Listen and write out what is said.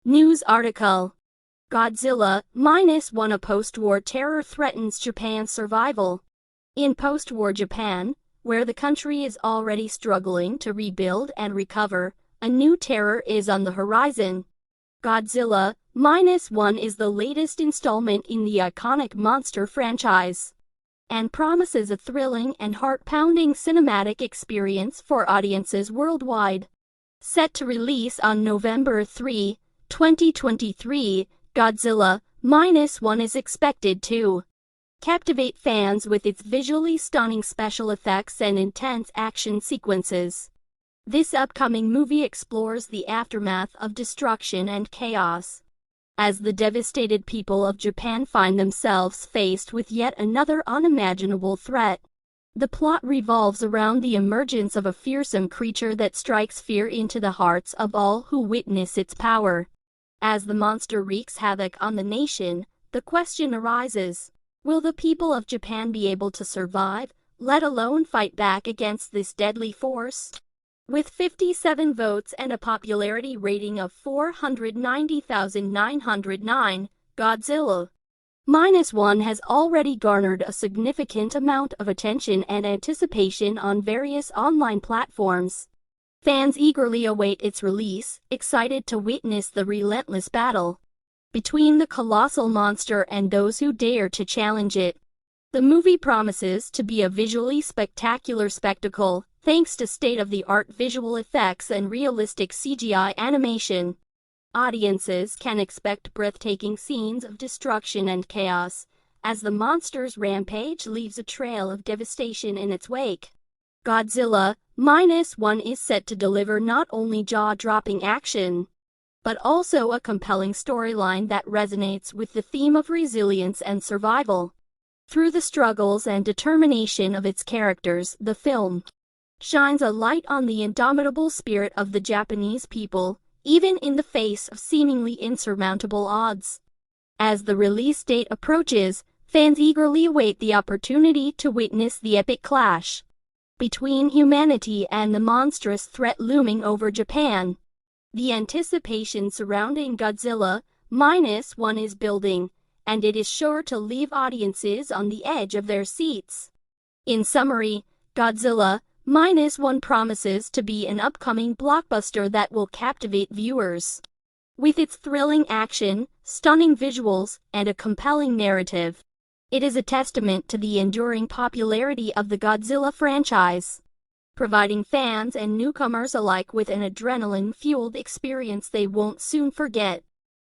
News article. Godzilla -1 A post-war terror threatens Japan's survival. In post-war Japan, where the country is already struggling to rebuild and recover, a new terror is on the horizon. Godzilla -1 is the latest installment in the iconic monster franchise, and promises a thrilling and heart-pounding cinematic experience for audiences worldwide. Set to release on November 3, 2023, Godzilla -1 is expected to captivate fans with its visually stunning special effects and intense action sequences. This upcoming movie explores the aftermath of destruction and chaos, as the devastated people of Japan find themselves faced with yet another unimaginable threat. The plot revolves around the emergence of a fearsome creature that strikes fear into the hearts of all who witness its power. As the monster wreaks havoc on the nation, the question arises, will the people of Japan be able to survive, let alone fight back against this deadly force? With 57 votes and a popularity rating of 490,909, Godzilla -1 has already garnered a significant amount of attention and anticipation on various online platforms. Fans eagerly await its release, excited to witness the relentless battle between the colossal monster and those who dare to challenge it. The movie promises to be a visually spectacular spectacle, thanks to state-of-the-art visual effects and realistic CGI animation. Audiences can expect breathtaking scenes of destruction and chaos, as the monster's rampage leaves a trail of devastation in its wake. Godzilla -1 is set to deliver not only jaw-dropping action, but also a compelling storyline that resonates with the theme of resilience and survival. Through the struggles and determination of its characters, the film shines a light on the indomitable spirit of the Japanese people, even in the face of seemingly insurmountable odds. As the release date approaches, fans eagerly await the opportunity to witness the epic clash between humanity and the monstrous threat looming over Japan. The anticipation surrounding Godzilla -1 is building, and it is sure to leave audiences on the edge of their seats. In summary, Godzilla -1 promises to be an upcoming blockbuster that will captivate viewers. With its thrilling action, stunning visuals, and a compelling narrative, it is a testament to the enduring popularity of the Godzilla franchise, providing fans and newcomers alike with an adrenaline-fueled experience they won't soon forget.